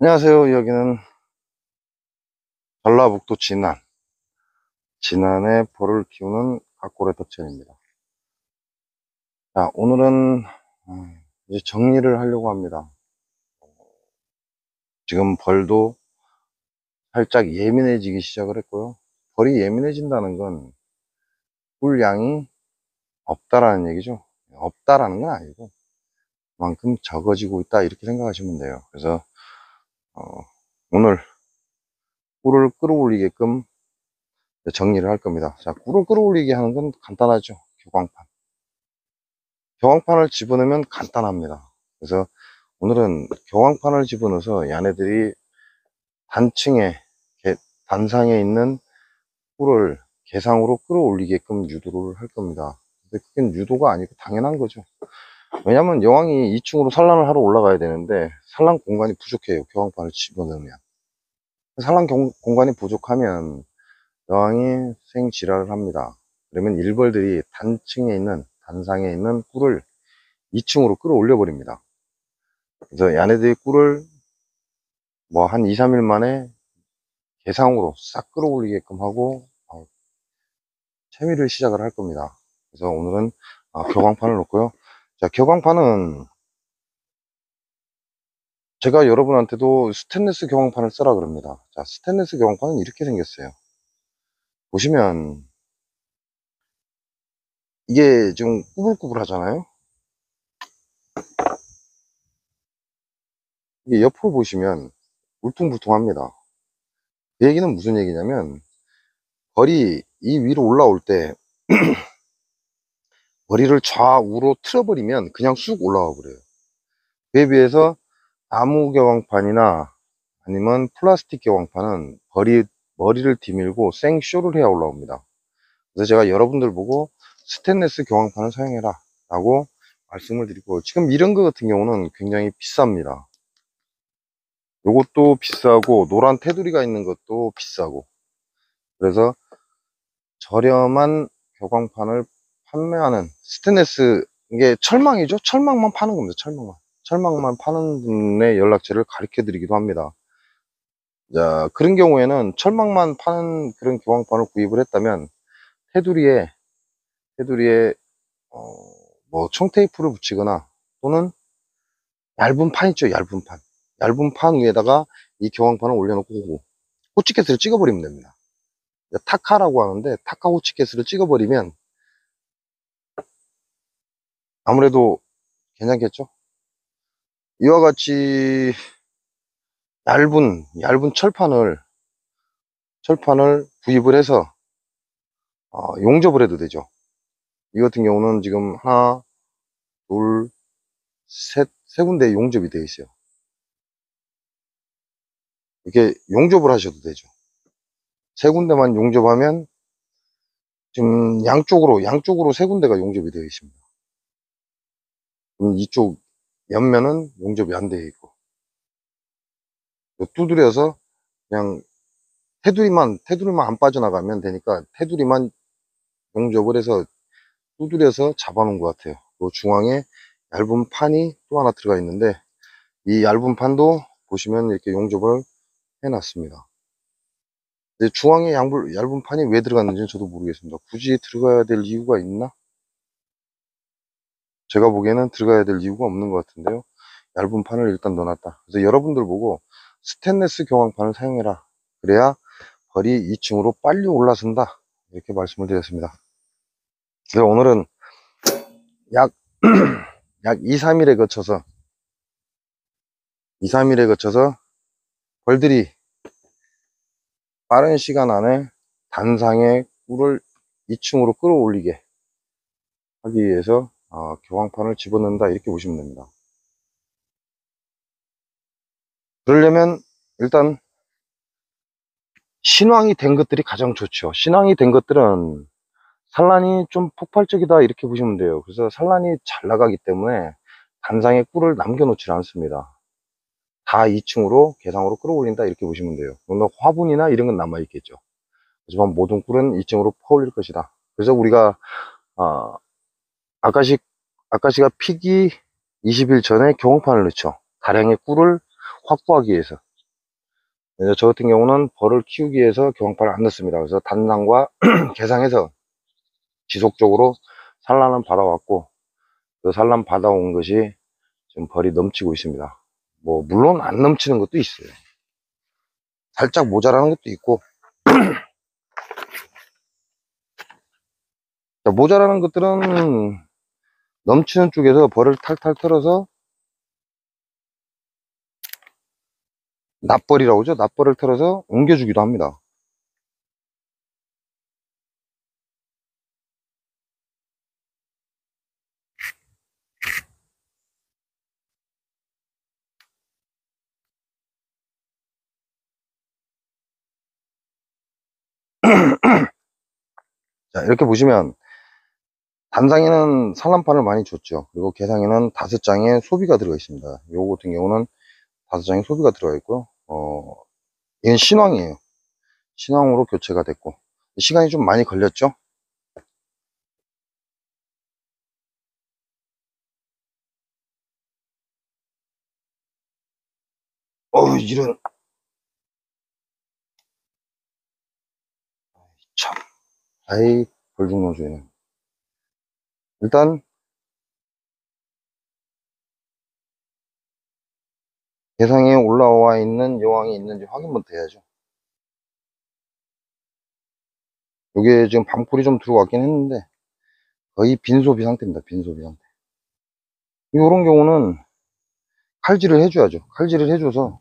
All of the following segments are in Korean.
안녕하세요. 여기는 전라북도 진안에 벌을 키우는 각고래 덕천입니다. 자, 오늘은 이제 정리를 하려고 합니다. 지금 벌도 살짝 예민해지기 시작을 했고요. 벌이 예민해진다는 건 꿀량이 없다라는 얘기죠. 없다라는 건 아니고 그만큼 적어지고 있다 이렇게 생각하시면 돼요. 그래서 어, 오늘 꿀을 끌어올리게끔 정리를 할 겁니다. 자, 꿀을 끌어올리게 하는 건 간단하죠. 교광판을 집어넣으면 간단합니다. 그래서 오늘은 교광판을 집어넣어서 얘네들이 단층에 단상에 있는 꿀을 개상으로 끌어올리게끔 유도를 할 겁니다. 근데 그게 유도가 아니고 당연한 거죠. 왜냐면 여왕이 2층으로 산란을 하러 올라가야 되는데 산란 공간이 부족해요. 교광판을 집어넣으면. 산란 공간이 부족하면 여왕이 생지랄을 합니다. 그러면 일벌들이 단층에 있는 단상에 있는 꿀을 2층으로 끌어올려 버립니다. 그래서 얘네들이 꿀을 뭐 한 2, 3일 만에 개상으로 싹 끌어올리게끔 하고 채미를 시작을 할 겁니다. 그래서 오늘은 교광판을 놓고요. 자, 교광판은 제가 여러분한테도 스테인리스 교광판을 쓰라 그럽니다. 자, 스테인리스 교광판은 이렇게 생겼어요. 보시면 이게 좀 꾸불꾸불 하잖아요. 이게 옆으로 보시면 울퉁불퉁합니다. 그 얘기는 무슨 얘기냐면 벌이 이 위로 올라올 때 머리를 좌우로 틀어버리면 그냥 쑥 올라와 버려요. 그에 비해서 나무 교광판이나 아니면 플라스틱 교광판은 머리를 디밀고 생쇼를 해야 올라옵니다. 그래서 제가 여러분들 보고 스테인리스 교광판을 사용해라 라고 말씀을 드리고, 지금 이런 거 같은 경우는 굉장히 비쌉니다. 요것도 비싸고 노란 테두리가 있는 것도 비싸고, 그래서 저렴한 교광판을 판매하는 스테인리스, 이게 철망이죠. 철망만 파는 겁니다. 철망만 파는 분의 연락처를 가르쳐 드리기도 합니다. 자, 그런 경우에는 철망만 파는 그런 교광판을 구입을 했다면 테두리에 어, 뭐 청테이프를 붙이거나, 또는 얇은 판 있죠. 얇은 판 위에다가 이 교광판을 올려놓고 호치케스를 찍어버리면 됩니다. 타카라고 하는데, 타카 호치케스를 찍어버리면 아무래도 괜찮겠죠. 이와 같이 얇은 철판을 구입을 해서 용접을 해도 되죠. 이 같은 경우는 지금 하나, 둘, 세 군데 용접이 되어 있어요. 이렇게 용접을 하셔도 되죠. 세 군데만 용접하면 지금 양쪽으로 세 군데가 용접이 되어 있습니다. 그럼 이쪽 옆면은 용접이 안 되어 있고, 두드려서 그냥 테두리만 안 빠져나가면 되니까 테두리만 용접을 해서 두드려서 잡아놓은 것 같아요. 그 중앙에 얇은 판이 또 하나 들어가 있는데, 이 얇은 판도 보시면 이렇게 용접을 해놨습니다. 근데 중앙에 얇은 판이 왜 들어갔는지는 저도 모르겠습니다. 굳이 들어가야 될 이유가 있나? 제가 보기에는 들어가야 될 이유가 없는 것 같은데요. 얇은 판을 일단 넣어놨다. 그래서 여러분들 보고 스테인리스 교광판을 사용해라. 그래야 벌이 2층으로 빨리 올라선다. 이렇게 말씀을 드렸습니다. 그래서 오늘은 약, 약 2, 3일에 거쳐서 벌들이 빠른 시간 안에 단상의 꿀을 2층으로 끌어올리게 하기 위해서 교광판을 집어넣는다, 이렇게 보시면 됩니다. 그러려면 일단 신왕이 된 것들이 가장 좋죠. 신왕이 된 것들은 산란이 좀 폭발적이다, 이렇게 보시면 돼요. 그래서 산란이 잘 나가기 때문에 단상에 꿀을 남겨놓지 않습니다. 다 2층으로 개상으로 끌어올린다, 이렇게 보시면 돼요. 물론 화분이나 이런 건 남아있겠죠. 하지만 모든 꿀은 2층으로 퍼올릴 것이다. 그래서 우리가 어, 아카시가 피기 20일 전에 교광판을 넣죠. 다량의 꿀을 확보하기 위해서. 이제 저 같은 경우는 벌을 키우기 위해서 경황판을 안 넣습니다. 그래서 단상과 개상해서 지속적으로 산란은 받아왔고, 그 산란 받아온 것이 지금 벌이 넘치고 있습니다. 뭐 물론 안 넘치는 것도 있어요. 살짝 모자라는 것도 있고. 자, 모자라는 것들은 넘치는 쪽에서 벌을 탈탈 털어서 납벌이라고 하죠. 납벌을 털어서 옮겨주기도 합니다. 자, 이렇게 보시면 단상에는 산란판을 많이 줬죠. 그리고 개상에는 5장의 소비가 들어가 있습니다. 요거 같은 경우는 5장의 소비가 들어가 있고요. 이건 신왕이에요. 신왕으로 교체가 됐고, 시간이 좀 많이 걸렸죠. 이런, 참, 아이, 벌중놈 주인은. 일단 개상에 올라와 있는 여왕이 있는지 확인부터 해야죠. 요게 지금 밤꿀이 좀 들어왔긴 했는데 거의 빈소비 상태입니다. 빈소비 상태. 요런 경우는 칼질을 해줘야죠. 칼질을 해줘서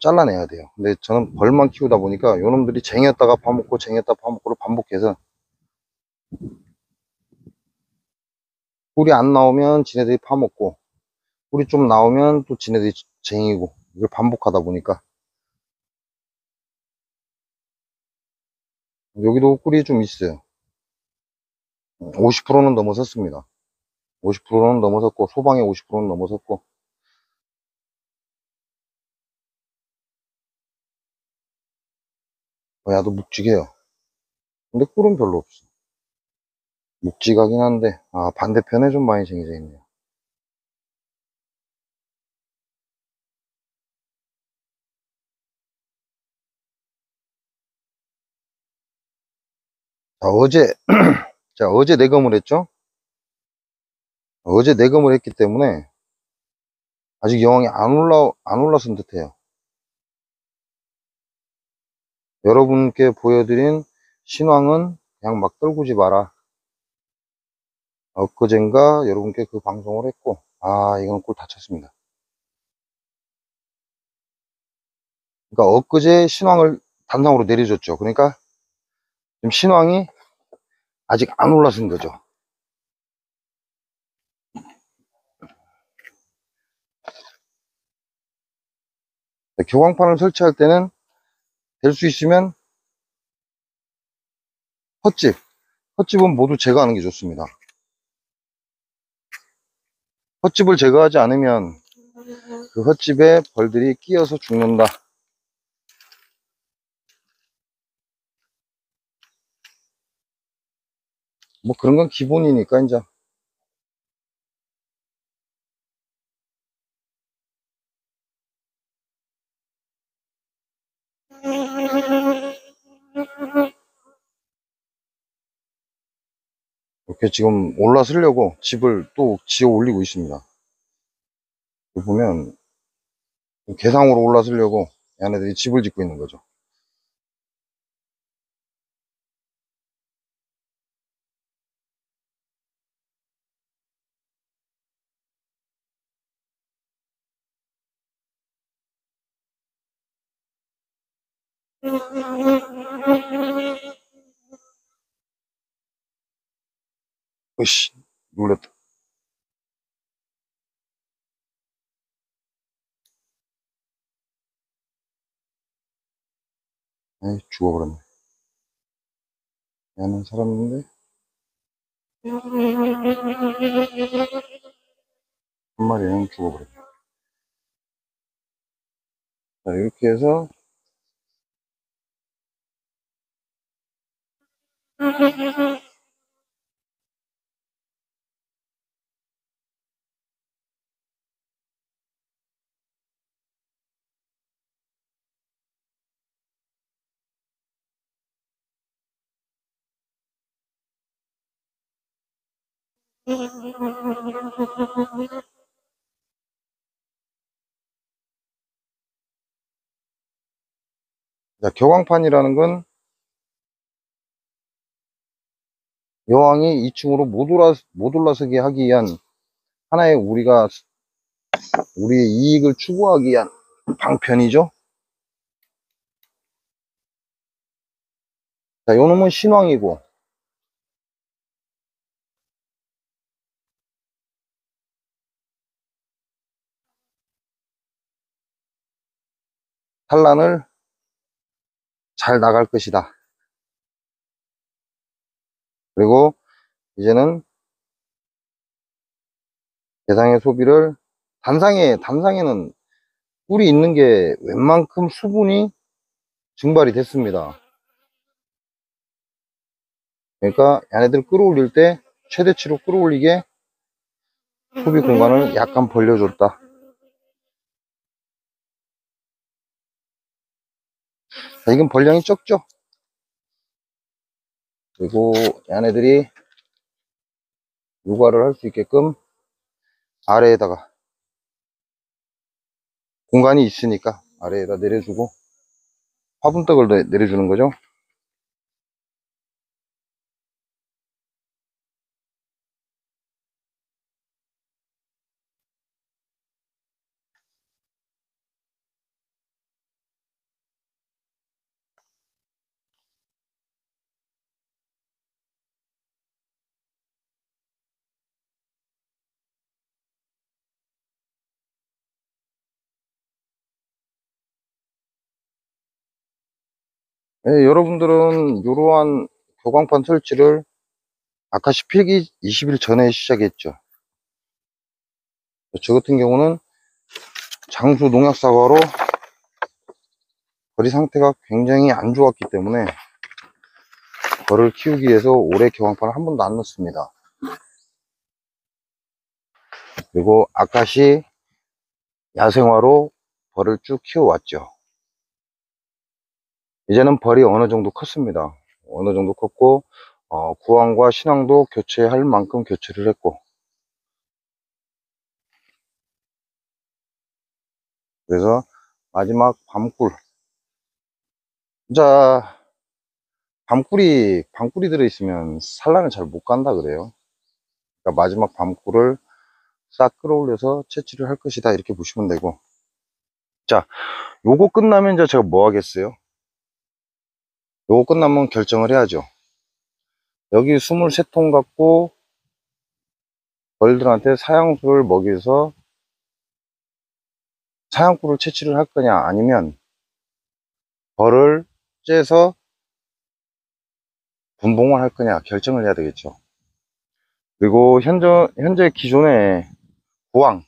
잘라내야 돼요. 근데 저는 벌만 키우다 보니까 요놈들이 쟁였다가 파먹고 쟁였다가 파먹고를 반복해서 꿀이 안 나오면 지네들이 파먹고 꿀이 좀 나오면 또 지네들이 쟁이고, 이걸 반복하다 보니까 여기도 꿀이 좀 있어요. 50%는 넘어섰습니다. 50%는 넘어섰고, 소방의 50%는 넘어섰고. 야도 묵직해요. 근데 꿀은 별로 없어. 묵직하긴 한데, 반대편에 좀 많이 쟁여져 있네요. 자, 어제 내검을 했죠? 어제 내검을 했기 때문에 아직 여왕이 안 올라선 듯해요. 여러분께 보여드린 신왕은 그냥 막 떨구지 마라. 엊그젠가 여러분께 그 방송을 했고, 이건 꿀 다쳤습니다. 그러니까 엊그제 신왕을 단상으로 내려줬죠. 그러니까 지금 신왕이 아직 안 올라선 거죠. 교광판을 설치할 때는 될 수 있으면 헛집은 모두 제거하는 게 좋습니다. 헛집을 제거하지 않으면 그 헛집에 벌들이 끼어서 죽는다. 뭐 그런 건 기본이니까 이제. 이렇게 지금 올라서려고 집을 또 지어 올리고 있습니다. 여기 보면 계상으로 올라서려고 얘네들이 집을 짓고 있는 거죠. 으씨, 놀랬다. 에이, 죽어버렸네. 얘는 살았는데 한 마리는 죽어버렸네. 자, 이렇게 해서 자, 교광판이라는 건 여왕이 2층으로 못 올라서게 하기 위한 하나의 우리의 이익을 추구하기 위한 방편이죠. 자, 요놈은 신왕이고, 산란을 잘 나갈 것이다. 그리고 이제는 대상의 소비를 단상에는 꿀이 있는 게 웬만큼 수분이 증발이 됐습니다. 그러니까 얘네들 끌어올릴 때 최대치로 끌어올리게 소비 공간을 약간 벌려줬다. 자, 이건 벌량이 적죠. 그리고 얘네들이 육아를 할 수 있게끔 아래에다가 공간이 있으니까 아래에다 내려주고 화분떡을 내려주는 거죠. 네, 여러분들은 이러한 교광판 설치를 아카시 필기 20일 전에 시작했죠. 저 같은 경우는 장수 농약 사과로 거리 상태가 굉장히 안 좋았기 때문에 벌을 키우기 위해서 올해 교광판을 한 번도 안 넣습니다. 그리고 아카시 야생화로 벌을 쭉 키워왔죠. 이제는 벌이 어느 정도 컸습니다. 어느 정도 컸고 구황과 신황도 교체할 만큼 교체를 했고, 그래서 마지막 밤꿀. 자, 밤꿀이 들어있으면 산란을 잘 못 간다 그래요. 그러니까 마지막 밤꿀을 싹 끌어올려서 채취를 할 것이다, 이렇게 보시면 되고. 자, 요거 끝나면 이제 제가 뭐 하겠어요? 요거 끝나면 결정을 해야죠. 여기 23통 갖고 벌들한테 사양수를 먹여서 사양꿀을 채취를 할 거냐, 아니면 벌을 째서 분봉을 할 거냐 결정을 해야 되겠죠. 그리고 현재 기존의 구황,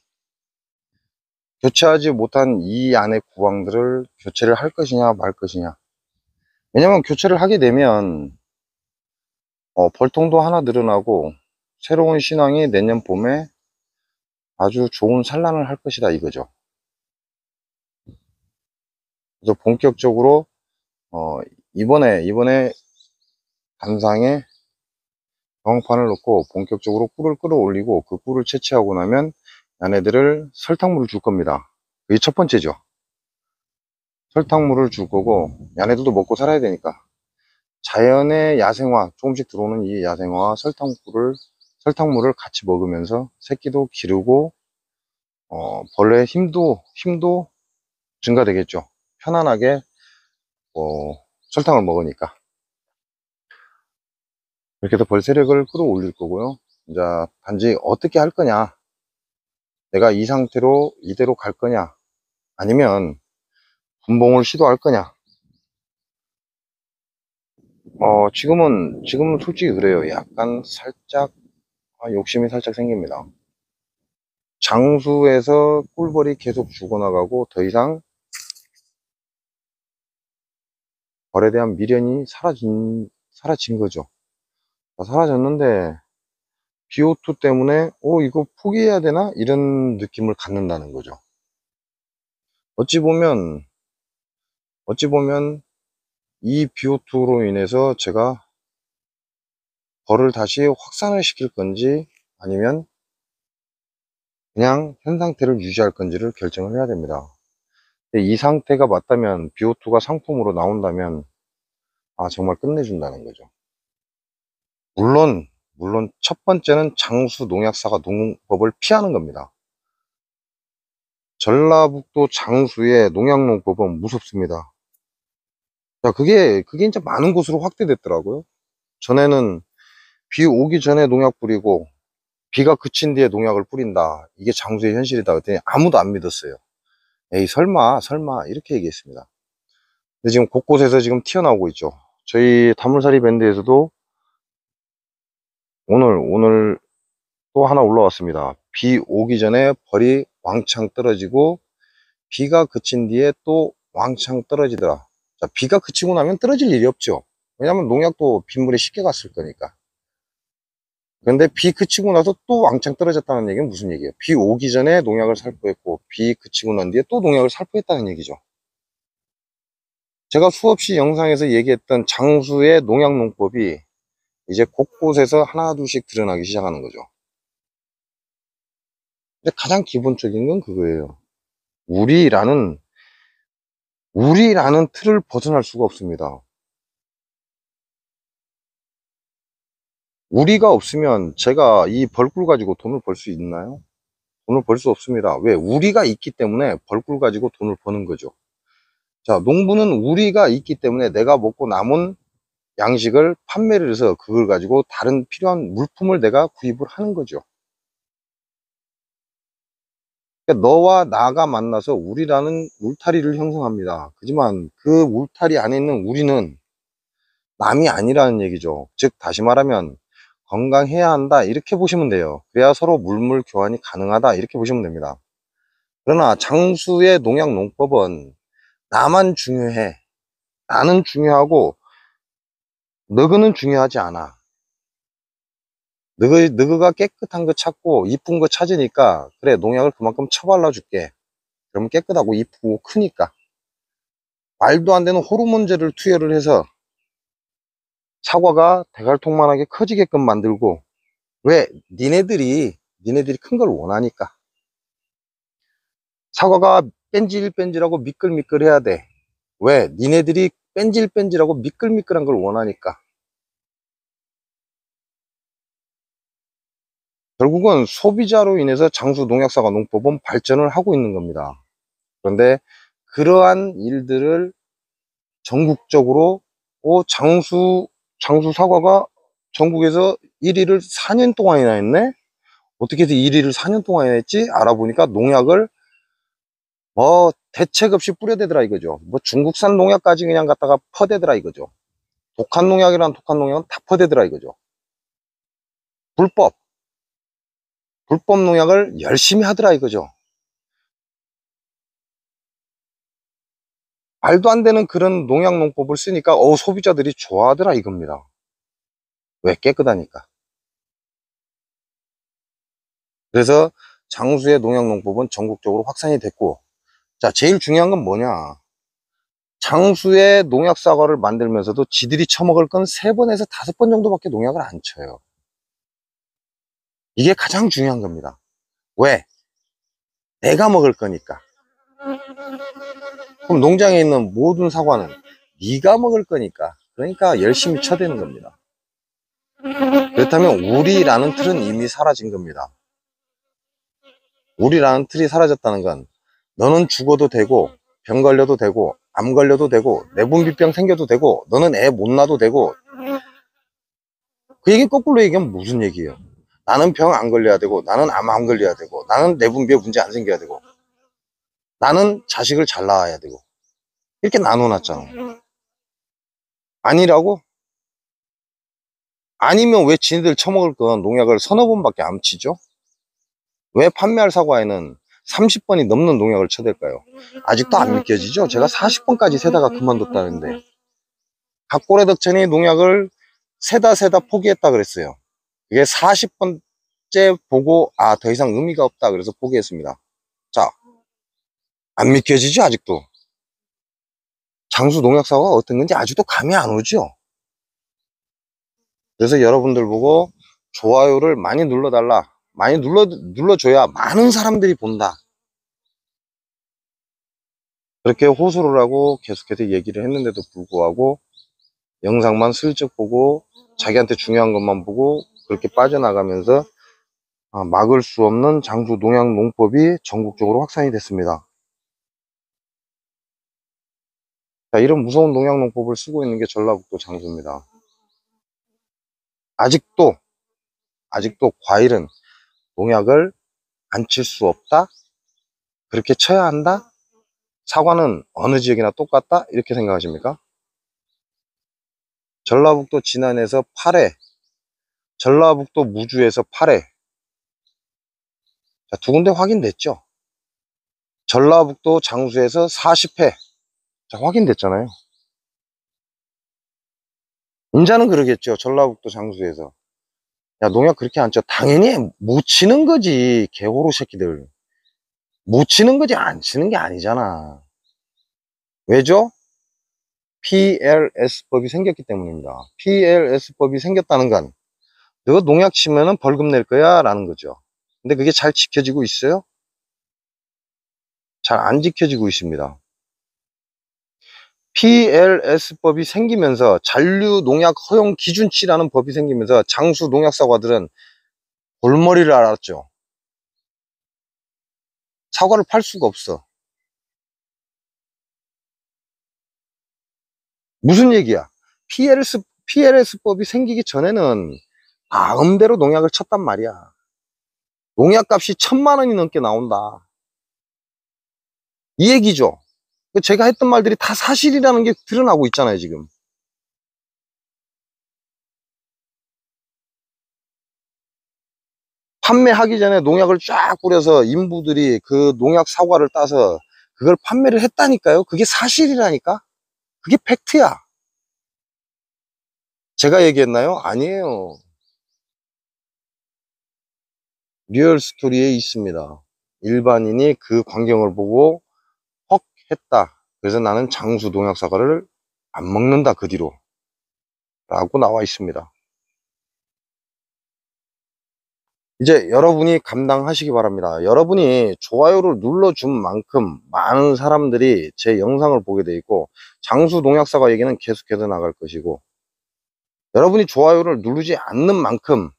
교체하지 못한 이 안의 구황들을 교체를 할 것이냐 말 것이냐. 왜냐면 교체를 하게 되면 벌통도 하나 늘어나고 새로운 신앙이 내년 봄에 아주 좋은 산란을 할 것이다, 이거죠. 그래서 본격적으로 이번에 단상에 경판을 놓고 본격적으로 꿀을 끌어올리고 그 꿀을 채취하고 나면 얘네들을 설탕물을 줄 겁니다. 그게 첫 번째죠. 설탕물을 줄 거고, 얘네들도 먹고 살아야 되니까 자연의 야생화, 조금씩 들어오는 이 야생화와 설탕물을 같이 먹으면서 새끼도 기르고 벌레의 힘도 증가되겠죠. 편안하게 설탕을 먹으니까. 이렇게 해서 벌 세력을 끌어올릴 거고요. 이제 단지 어떻게 할 거냐, 내가 이 상태로 이대로 갈 거냐, 아니면 분봉을 시도할 거냐. 지금은 솔직히 그래요. 약간 살짝 욕심이 살짝 생깁니다. 장수에서 꿀벌이 계속 죽어나가고 더 이상 벌에 대한 미련이 사라진 거죠. 사라졌는데 BO2 때문에 이거 포기해야 되나, 이런 느낌을 갖는다는 거죠. 어찌 보면 이 BO2로 인해서 제가 벌을 다시 확산을 시킬 건지 아니면 그냥 현 상태를 유지할 건지를 결정을 해야 됩니다. 이 상태가 맞다면 BO2가 상품으로 나온다면 정말 끝내준다는 거죠. 물론 첫 번째는 장수 농약사가 농법을 피하는 겁니다. 전라북도 장수의 농약농법은 무섭습니다. 자, 그게 이제 많은 곳으로 확대됐더라고요. 전에는 비 오기 전에 농약 뿌리고 비가 그친 뒤에 농약을 뿌린다. 이게 장수의 현실이다. 그랬더니 아무도 안 믿었어요. 에이, 설마 이렇게 얘기했습니다. 근데 지금 곳곳에서 지금 튀어나오고 있죠. 저희 다물살이 밴드에서도 오늘 또 하나 올라왔습니다. 비 오기 전에 벌이 왕창 떨어지고 비가 그친 뒤에 또 왕창 떨어지더라. 자, 비가 그치고 나면 떨어질 일이 없죠. 왜냐면 농약도 빗물에 쉽게 갔을 거니까. 근데 비 그치고 나서 또 왕창 떨어졌다는 얘기는 무슨 얘기예요? 비 오기 전에 농약을 살포했고 비 그치고 난 뒤에 또 농약을 살포했다는 얘기죠. 제가 수없이 영상에서 얘기했던 장수의 농약 농법이 이제 곳곳에서 하나 둘씩 드러나기 시작하는 거죠. 근데 가장 기본적인 건 그거예요. 우리라는 틀을 벗어날 수가 없습니다. 우리가 없으면 제가 이 벌꿀 가지고 돈을 벌 수 있나요? 돈을 벌 수 없습니다. 왜? 우리가 있기 때문에 벌꿀 가지고 돈을 버는 거죠. 자, 농부는 우리가 있기 때문에 내가 먹고 남은 양식을 판매를 해서 그걸 가지고 다른 필요한 물품을 내가 구입을 하는 거죠. 그러니까 너와 나가 만나서 우리라는 울타리를 형성합니다. 하지만 그 울타리 안에 있는 우리는 남이 아니라는 얘기죠. 즉 다시 말하면 건강해야 한다 이렇게 보시면 돼요. 그래야 서로 물물 교환이 가능하다 이렇게 보시면 됩니다. 그러나 장수의 농약 농법은 나만 중요해, 나는 중요하고 너그는 중요하지 않아. 너그가 깨끗한 거 찾고 이쁜 거 찾으니까 그래 농약을 그만큼 쳐발라 줄게. 그러면 깨끗하고 이쁘고 크니까. 말도 안 되는 호르몬제를 투여를 해서 사과가 대갈통만하게 커지게끔 만들고, 왜? 니네들이 큰 걸 원하니까. 사과가 뺀질뺀질하고 미끌미끌해야 돼. 왜? 니네들이 뺀질뺀질하고 미끌미끌한 걸 원하니까. 결국은 소비자로 인해서 장수 농약사과 농법은 발전을 하고 있는 겁니다. 그런데 그러한 일들을 전국적으로 장수 사과가 전국에서 1위를 4년 동안이나 했네? 어떻게 해서 1위를 4년 동안이나 했지? 알아보니까 농약을 대책 없이 뿌려대더라 이거죠. 중국산 농약까지 그냥 갖다가 퍼대더라 이거죠. 독한 농약이란 독한 농약은 다 퍼대더라 이거죠. 불법 농약을 열심히 하더라 이거죠. 말도 안 되는 그런 농약 농법을 쓰니까 소비자들이 좋아하더라 이겁니다. 왜? 깨끗하니까. 그래서 장수의 농약 농법은 전국적으로 확산이 됐고, 자, 제일 중요한 건 뭐냐? 장수의 농약 사과를 만들면서도 지들이 처먹을 건 3번에서 5번 정도밖에 농약을 안 쳐요. 이게 가장 중요한 겁니다. 왜? 내가 먹을 거니까. 그럼 농장에 있는 모든 사과는 네가 먹을 거니까. 그러니까 열심히 쳐대는 겁니다. 그렇다면 우리라는 틀은 이미 사라진 겁니다. 우리라는 틀이 사라졌다는 건 너는 죽어도 되고 병 걸려도 되고 암 걸려도 되고 내분비병 생겨도 되고 너는 애 못 낳아도 되고, 그 얘기 거꾸로 얘기하면 무슨 얘기예요? 나는 병 안 걸려야 되고 나는 암 안 걸려야 되고 나는 내분비에 문제 안 생겨야 되고 나는 자식을 잘 낳아야 되고 이렇게 나눠놨잖아. 아니라고? 아니면 왜 지네들 처먹을 건 농약을 서너 번밖에 안 치죠? 왜 판매할 사과에는 30번이 넘는 농약을 쳐댈까요? 아직도 안 믿겨지죠? 제가 40번까지 세다가 그만뒀다는데, 각고래덕천이 농약을 세다 포기했다 그랬어요. 그게 40번째 보고 더 이상 의미가 없다 그래서 포기했습니다. 자, 안 믿겨지죠? 아직도 장수 농약사과가 어떤 건지 아직도 감이 안 오죠? 그래서 여러분들 보고 좋아요를 많이 눌러달라. 많이 눌러줘야 많은 사람들이 본다. 그렇게 호소를 하고 계속해서 얘기를 했는데도 불구하고 영상만 슬쩍 보고 자기한테 중요한 것만 보고 그렇게 빠져나가면서 막을 수 없는 장수 농약 농법이 전국적으로 확산이 됐습니다. 자, 이런 무서운 농약 농법을 쓰고 있는 게 전라북도 장수입니다. 아직도 과일은 농약을 안 칠 수 없다? 그렇게 쳐야 한다? 사과는 어느 지역이나 똑같다? 이렇게 생각하십니까? 전라북도 진안에서 8회, 전라북도 무주에서 8회. 자, 두 군데 확인됐죠? 전라북도 장수에서 40회. 자, 확인됐잖아요. 인자는 그러겠죠. 전라북도 장수에서. 야, 농약 그렇게 안 쳐. 당연히 못 치는 거지. 개호로 새끼들. 못 치는 거지. 안 치는 게 아니잖아. 왜죠? PLS법이 생겼기 때문입니다. PLS법이 생겼다는 건 너 농약 치면은 벌금 낼 거야 라는 거죠. 근데 그게 잘 지켜지고 있어요? 잘 안 지켜지고 있습니다. PLS법이 생기면서 잔류 농약 허용 기준치라는 법이 생기면서 장수 농약 사과들은 골머리를 앓았죠. 사과를 팔 수가 없어. 무슨 얘기야? PLS법이 생기기 전에는 마음대로 농약을 쳤단 말이야. 농약값이 1,000만 원이 넘게 나온다. 이 얘기죠. 제가 했던 말들이 다 사실이라는 게 드러나고 있잖아요, 지금. 판매하기 전에 농약을 쫙 뿌려서 인부들이 그 농약 사과를 따서 그걸 판매를 했다니까요. 그게 사실이라니까. 그게 팩트야. 제가 얘기했나요? 아니에요. 리얼 스토리에 있습니다. 일반인이 그 광경을 보고 헉 했다. 그래서 나는 장수 농약 사과를 안 먹는다 그 뒤로 라고 나와 있습니다. 이제 여러분이 감당하시기 바랍니다. 여러분이 좋아요를 눌러준 만큼 많은 사람들이 제 영상을 보게 돼 있고 장수 농약사과 얘기는 계속해서 나갈 것이고, 여러분이 좋아요를 누르지 않는 만큼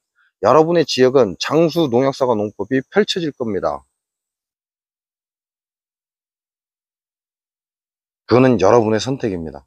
여러분의 지역은 장수 농약사과 농법이 펼쳐질 겁니다. 그거는 여러분의 선택입니다.